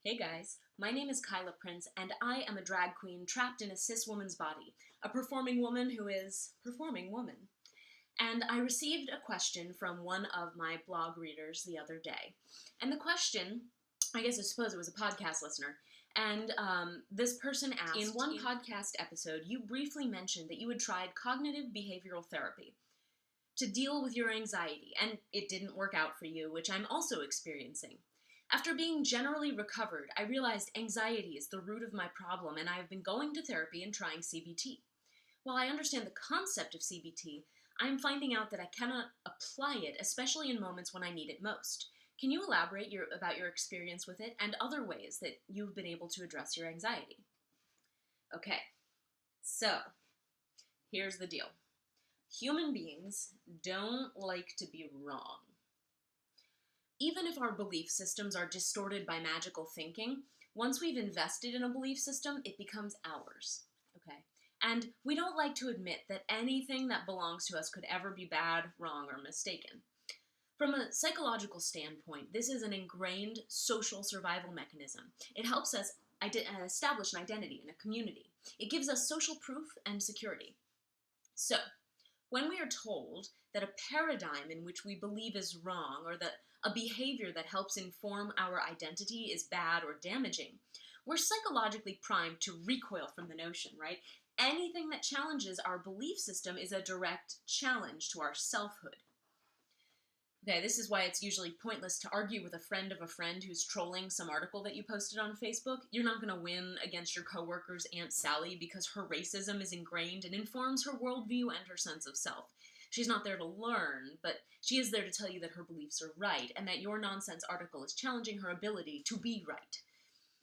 Hey guys, my name is Kyla Prince, and I am a drag queen trapped in a cis woman's body, a performing woman who is performing woman. And I received a question from one of my blog readers the other day. And the question, I suppose it was a podcast listener, and this person asked, in one podcast episode, you briefly mentioned that you had tried cognitive behavioral therapy to deal with your anxiety, and it didn't work out for you, which I'm also experiencing. After being generally recovered, I realized anxiety is the root of my problem, and I have been going to therapy and trying CBT. While I understand the concept of CBT, I am finding out that I cannot apply it, especially in moments when I need it most. Can you elaborate about your experience with it and other ways that you've been able to address your anxiety? Okay, so here's the deal. Human beings don't like to be wrong. Even if our belief systems are distorted by magical thinking, once we've invested in a belief system, it becomes ours. Okay? And we don't like to admit that anything that belongs to us could ever be bad, wrong, or mistaken. From a psychological standpoint, this is an ingrained social survival mechanism. It helps us establish an identity in a community. It gives us social proof and security. So, when we are told that a paradigm in which we believe is wrong, or that a behavior that helps inform our identity is bad or damaging, we're psychologically primed to recoil from the notion, right? Anything that challenges our belief system is a direct challenge to our selfhood. Okay, this is why it's usually pointless to argue with a friend of a friend who's trolling some article that you posted on Facebook. You're not going to win against your coworker's Aunt Sally because her racism is ingrained and informs her worldview and her sense of self. She's not there to learn, but she is there to tell you that her beliefs are right and that your nonsense article is challenging her ability to be right.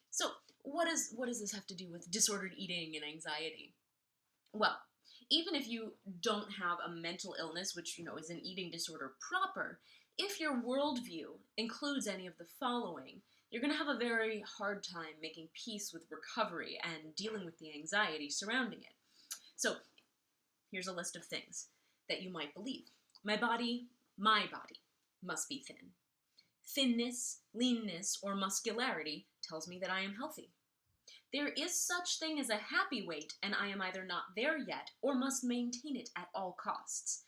So, what does this have to do with disordered eating and anxiety? Well, even if you don't have a mental illness, which, is an eating disorder proper, if your worldview includes any of the following, you're going to have a very hard time making peace with recovery and dealing with the anxiety surrounding it. So, here's a list of things that you might believe. My body must be thin. Thinness, leanness, or muscularity tells me that I am healthy. There is such thing as a happy weight, and I am either not there yet or must maintain it at all costs.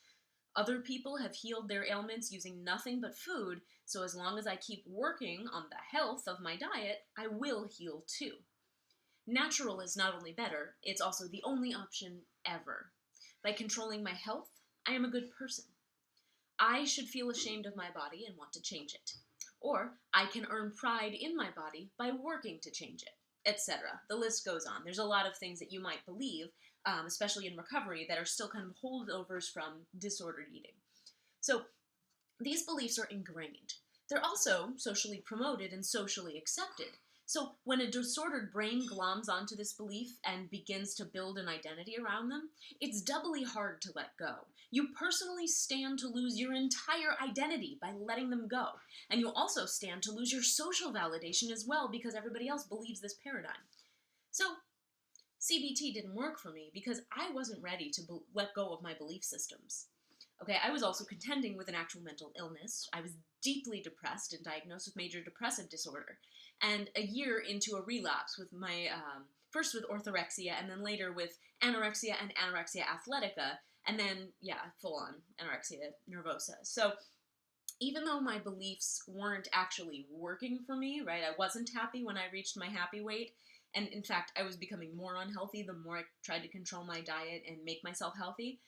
Other people have healed their ailments using nothing but food, so as long as I keep working on the health of my diet, I will heal too. Natural is not only better, it's also the only option ever. By controlling my health, I am a good person. I should feel ashamed of my body and want to change it. Or I can earn pride in my body by working to change it, etc. The list goes on. There's a lot of things that you might believe, especially in recovery, that are still kind of holdovers from disordered eating. So these beliefs are ingrained. They're also socially promoted and socially accepted. So when a disordered brain gloms onto this belief and begins to build an identity around them, it's doubly hard to let go. You personally stand to lose your entire identity by letting them go. And you also stand to lose your social validation as well because everybody else believes this paradigm. So CBT didn't work for me because I wasn't ready to let go of my belief systems. Okay, I was also contending with an actual mental illness. I was deeply depressed and diagnosed with major depressive disorder. And a year into a relapse with my, first with orthorexia and then later with anorexia and anorexia athletica, and then, full-on anorexia nervosa. So even though my beliefs weren't actually working for me, right, I wasn't happy when I reached my happy weight, and in fact, I was becoming more unhealthy the more I tried to control my diet and make myself healthy.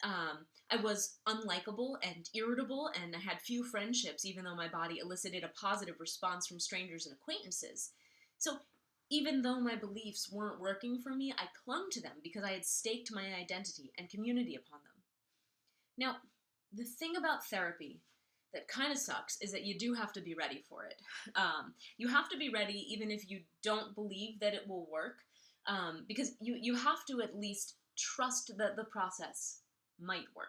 I was unlikable and irritable, and I had few friendships, even though my body elicited a positive response from strangers and acquaintances. So even though my beliefs weren't working for me, I clung to them because I had staked my identity and community upon them. Now, the thing about therapy that kind of sucks is that you do have to be ready for it. You have to be ready even if you don't believe that it will work, because you have to at least trust that the process might work.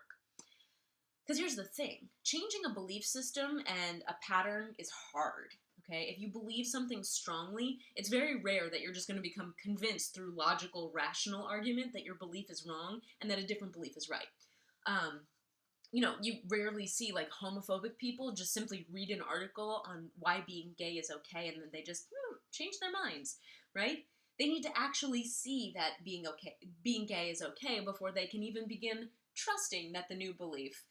Because here's the thing, changing a belief system and a pattern is hard, okay? If you believe something strongly, it's very rare that you're just going to become convinced through logical, rational argument that your belief is wrong and that a different belief is right. you rarely see like homophobic people just simply read an article on why being gay is okay and then they just change their minds, right? They need to actually see that being gay is okay before they can even begin trusting that the new belief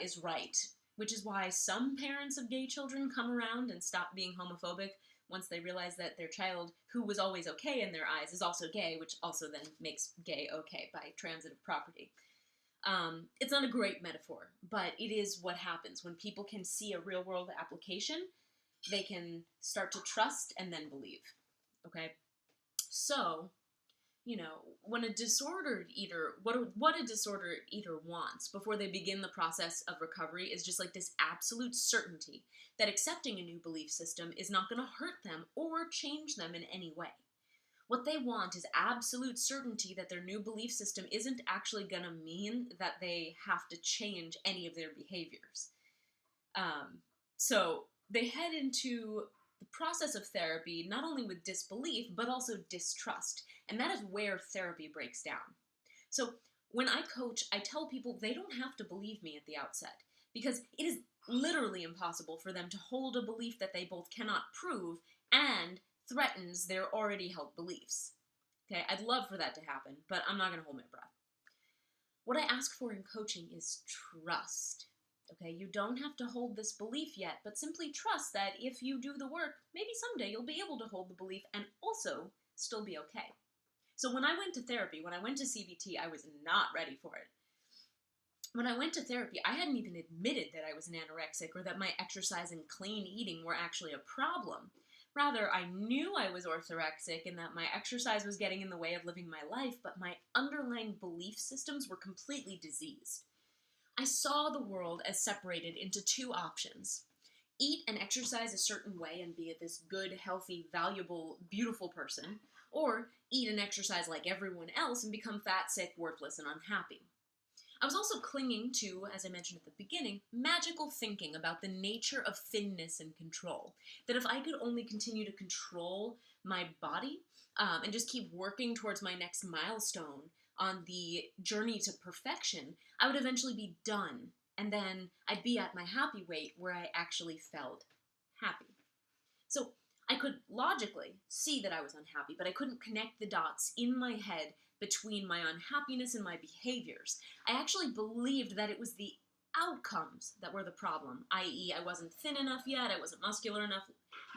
is right. Which is why some parents of gay children come around and stop being homophobic once they realize that their child, who was always okay in their eyes, is also gay, which also then makes gay okay by transitive property. It's not a great metaphor, but it is what happens. When people can see a real world application, they can start to trust and then believe. Okay? So, when a disordered eater, what a disordered eater wants before they begin the process of recovery is just like this absolute certainty that accepting a new belief system is not going to hurt them or change them in any way. What they want is absolute certainty that their new belief system isn't actually going to mean that they have to change any of their behaviors. So they head into the process of therapy not only with disbelief, but also distrust. And that is where therapy breaks down. So when I coach, I tell people they don't have to believe me at the outset, because it is literally impossible for them to hold a belief that they both cannot prove and threatens their already held beliefs. Okay, I'd love for that to happen, but I'm not going to hold my breath. What I ask for in coaching is trust. Okay, you don't have to hold this belief yet, but simply trust that if you do the work, maybe someday you'll be able to hold the belief and also still be okay. So when I went to therapy, when I went to CBT, I was not ready for it. When I went to therapy, I hadn't even admitted that I was an anorexic or that my exercise and clean eating were actually a problem. Rather, I knew I was orthorexic and that my exercise was getting in the way of living my life, but my underlying belief systems were completely diseased. I saw the world as separated into two options. Eat and exercise a certain way and be this good, healthy, valuable, beautiful person, or eat and exercise like everyone else and become fat, sick, worthless, and unhappy. I was also clinging to, as I mentioned at the beginning, magical thinking about the nature of thinness and control. That if I could only continue to control my body and just keep working towards my next milestone on the journey to perfection, I would eventually be done. And then I'd be at my happy weight where I actually felt happy. So I could logically see that I was unhappy, but I couldn't connect the dots in my head between my unhappiness and my behaviors. I actually believed that it was the outcomes that were the problem, i.e. I wasn't thin enough yet, I wasn't muscular enough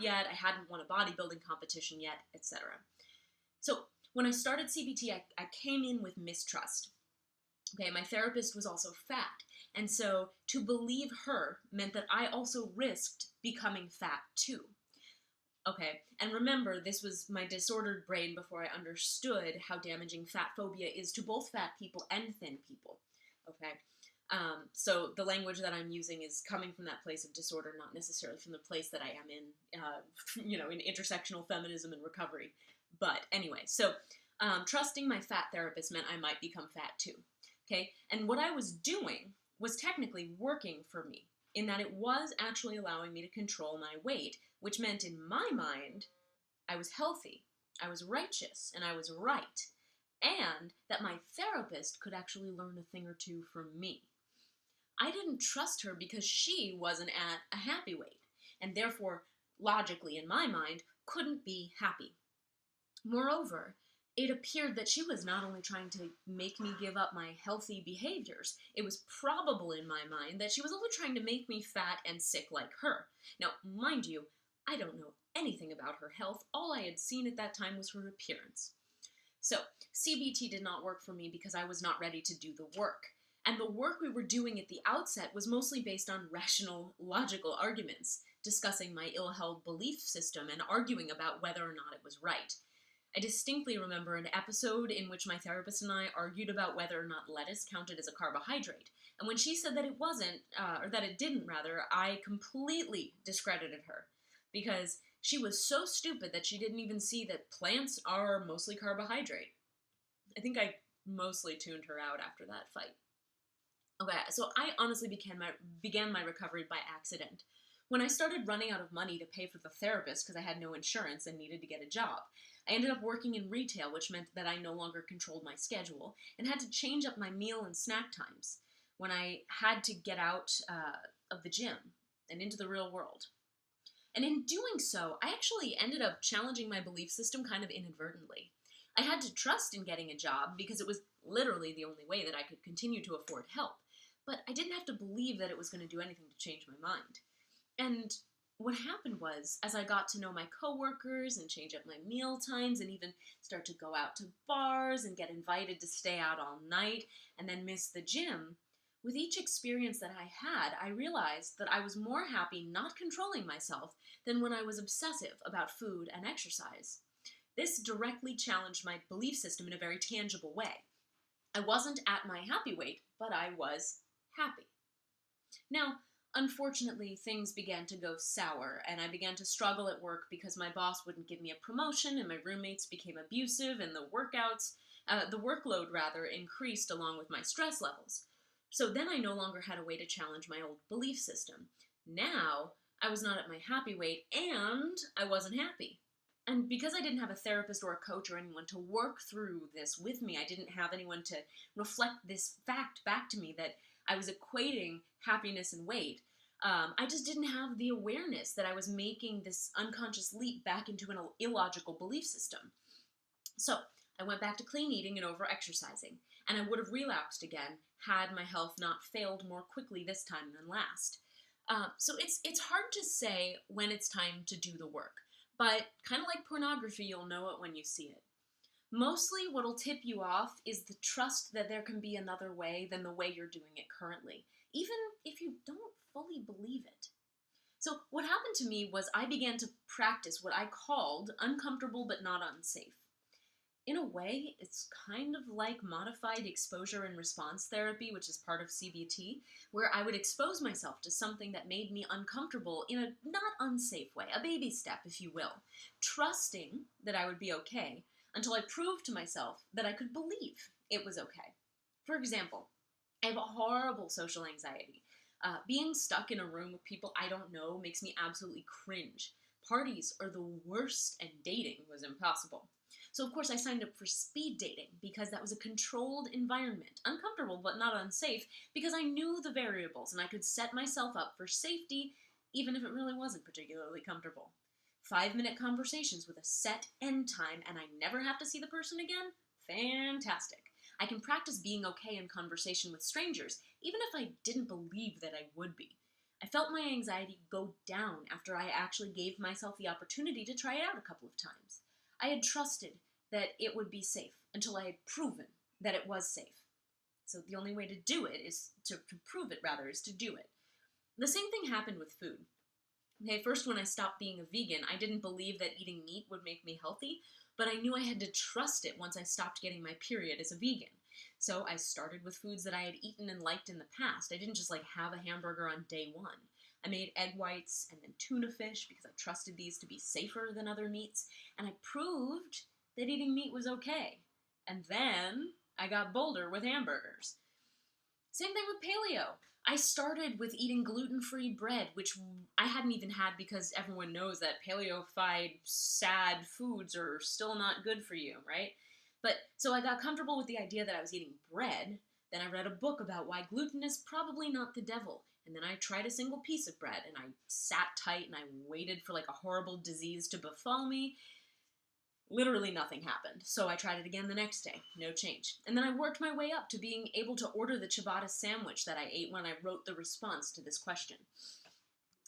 yet, I hadn't won a bodybuilding competition yet, etc. So when I started CBT, I came in with mistrust. Okay, my therapist was also fat, and so to believe her meant that I also risked becoming fat too. Okay, and remember, this was my disordered brain before I understood how damaging fat phobia is to both fat people and thin people. Okay, so the language that I'm using is coming from that place of disorder, not necessarily from the place that I am in, in intersectional feminism and recovery. But anyway, so trusting my fat therapist meant I might become fat too. Okay, and what I was doing was technically working for me, in that it was actually allowing me to control my weight, which meant in my mind, I was healthy, I was righteous, and I was right, and that my therapist could actually learn a thing or two from me. I didn't trust her because she wasn't at a happy weight, and therefore, logically in my mind, couldn't be happy. Moreover, it appeared that she was not only trying to make me give up my healthy behaviors, it was probable in my mind that she was also trying to make me fat and sick like her. Now, mind you, I don't know anything about her health. All I had seen at that time was her appearance. So, CBT did not work for me because I was not ready to do the work. And the work we were doing at the outset was mostly based on rational, logical arguments, discussing my ill-held belief system and arguing about whether or not it was right. I distinctly remember an episode in which my therapist and I argued about whether or not lettuce counted as a carbohydrate. And when she said that it wasn't, or that it didn't rather, I completely discredited her. Because she was so stupid that she didn't even see that plants are mostly carbohydrate. I think I mostly tuned her out after that fight. Okay, so I honestly began my recovery by accident. When I started running out of money to pay for the therapist because I had no insurance and needed to get a job, I ended up working in retail, which meant that I no longer controlled my schedule and had to change up my meal and snack times. when I had to get out of the gym and into the real world. And in doing so, I actually ended up challenging my belief system kind of inadvertently. I had to trust in getting a job because it was literally the only way that I could continue to afford help. But I didn't have to believe that it was going to do anything to change my mind. And what happened was, as I got to know my coworkers and change up my meal times and even start to go out to bars and get invited to stay out all night and then miss the gym, with each experience that I had, I realized that I was more happy not controlling myself than when I was obsessive about food and exercise. This directly challenged my belief system in a very tangible way. I wasn't at my happy weight, but I was happy. Now, unfortunately, things began to go sour, and I began to struggle at work because my boss wouldn't give me a promotion, and my roommates became abusive, and the workload increased along with my stress levels. So then I no longer had a way to challenge my old belief system. Now, I was not at my happy weight, and I wasn't happy. And because I didn't have a therapist or a coach or anyone to work through this with me, I didn't have anyone to reflect this fact back to me that I was equating happiness and weight. I just didn't have the awareness that I was making this unconscious leap back into an illogical belief system. So I went back to clean eating and over-exercising, and I would have relapsed again had my health not failed more quickly this time than last. So it's hard to say when it's time to do the work, but kind of like pornography, you'll know it when you see it. Mostly what'll tip you off is the trust that there can be another way than the way you're doing it currently, even if you don't fully believe it. So what happened to me was I began to practice what I called uncomfortable but not unsafe. In a way, it's kind of like modified exposure and response therapy, which is part of CBT, where I would expose myself to something that made me uncomfortable in a not unsafe way, a baby step, if you will, trusting that I would be okay until I proved to myself that I could believe it was okay. For example, I have a horrible social anxiety. Being stuck in a room with people I don't know makes me absolutely cringe. Parties are the worst, and dating was impossible. So of course I signed up for speed dating because that was a controlled environment, uncomfortable but not unsafe, because I knew the variables and I could set myself up for safety even if it really wasn't particularly comfortable. 5-minute conversations with a set end time and I never have to see the person again? Fantastic. I can practice being okay in conversation with strangers, even if I didn't believe that I would be. I felt my anxiety go down after I actually gave myself the opportunity to try it out a couple of times. I had trusted that it would be safe until I had proven that it was safe. So the only way to do it is to prove it, is to do it. The same thing happened with food. Okay, first when I stopped being a vegan, I didn't believe that eating meat would make me healthy, but I knew I had to trust it once I stopped getting my period as a vegan. So I started with foods that I had eaten and liked in the past. I didn't just have a hamburger on day one. I made egg whites and then tuna fish because I trusted these to be safer than other meats, and I proved that eating meat was okay. And then I got bolder with hamburgers. Same thing with paleo. I started with eating gluten-free bread, which I hadn't even had because everyone knows that paleo-fied sad foods are still not good for you, right? But so I got comfortable with the idea that I was eating bread. Then I read a book about why gluten is probably not the devil. And then I tried a single piece of bread and I sat tight and I waited for a horrible disease to befall me. Literally nothing happened. So I tried it again the next day. No change. And then I worked my way up to being able to order the ciabatta sandwich that I ate when I wrote the response to this question.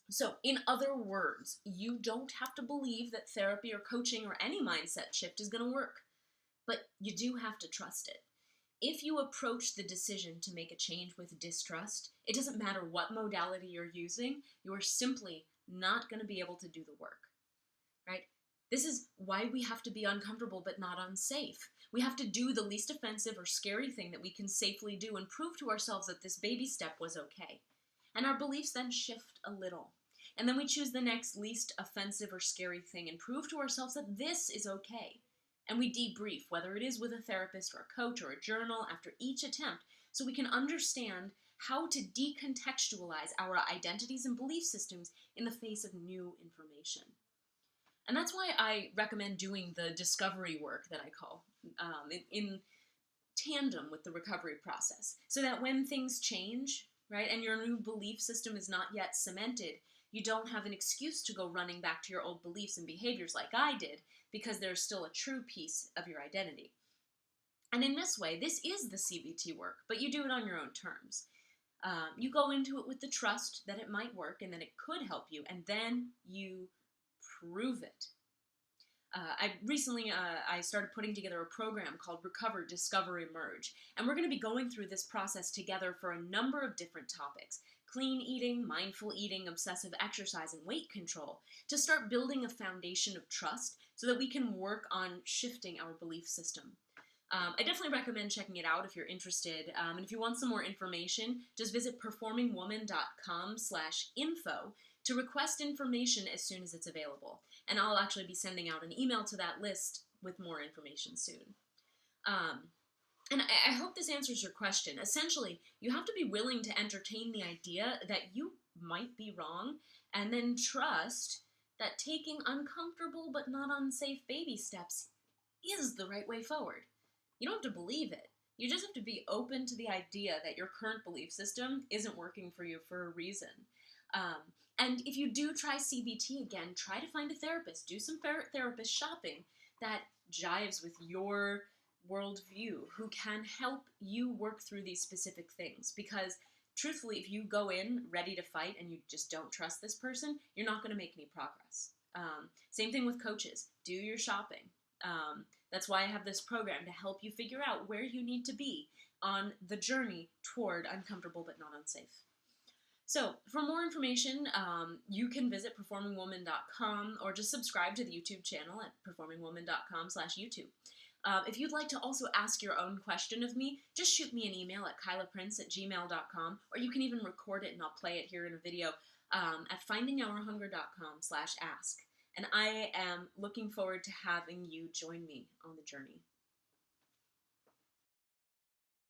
So, in other words, you don't have to believe that therapy or coaching or any mindset shift is going to work. But you do have to trust it. If you approach the decision to make a change with distrust, it doesn't matter what modality you're using, you're simply not going to be able to do the work, right? This is why we have to be uncomfortable but not unsafe. We have to do the least offensive or scary thing that we can safely do and prove to ourselves that this baby step was okay. And our beliefs then shift a little. And then we choose the next least offensive or scary thing and prove to ourselves that this is okay. And we debrief, whether it is with a therapist or a coach or a journal after each attempt, so we can understand how to decontextualize our identities and belief systems in the face of new information. And that's why I recommend doing the discovery work that I call. In tandem with the recovery process, so that when things change, right, and your new belief system is not yet cemented, you don't have an excuse to go running back to your old beliefs and behaviors like I did, because there's still a true piece of your identity. And in this way, this is the CBT work, but you do it on your own terms. You go into it with the trust that it might work and that it could help you, and then you prove it. I recently started putting together a program called Recover, Discover, Emerge, and we're going to be going through this process together for a number of different topics: clean eating, mindful eating, obsessive exercise, and weight control, to start building a foundation of trust so that we can work on shifting our belief system. I definitely recommend checking it out if you're interested. And if you want some more information, just visit performingwoman.com/info to request information as soon as it's available. And I'll actually be sending out an email to that list with more information soon. And I hope this answers your question. Essentially, you have to be willing to entertain the idea that you might be wrong, and then trust that taking uncomfortable but not unsafe baby steps is the right way forward. You don't have to believe it. You just have to be open to the idea that your current belief system isn't working for you for a reason. And if you do try CBT again, try to find a therapist. Do some therapist shopping that jives with your worldview, who can help you work through these specific things. Because truthfully, if you go in ready to fight and you just don't trust this person, you're not going to make any progress. Same thing with coaches. Do your shopping. That's why I have this program, to help you figure out where you need to be on the journey toward uncomfortable but not unsafe. So, for more information, you can visit performingwoman.com, or just subscribe to the YouTube channel at performingwoman.com/YouTube. If you'd like to also ask your own question of me, just shoot me an email at kylaprince@gmail.com, or you can even record it and I'll play it here in a video at findingourhunger.com/ask. And I am looking forward to having you join me on the journey.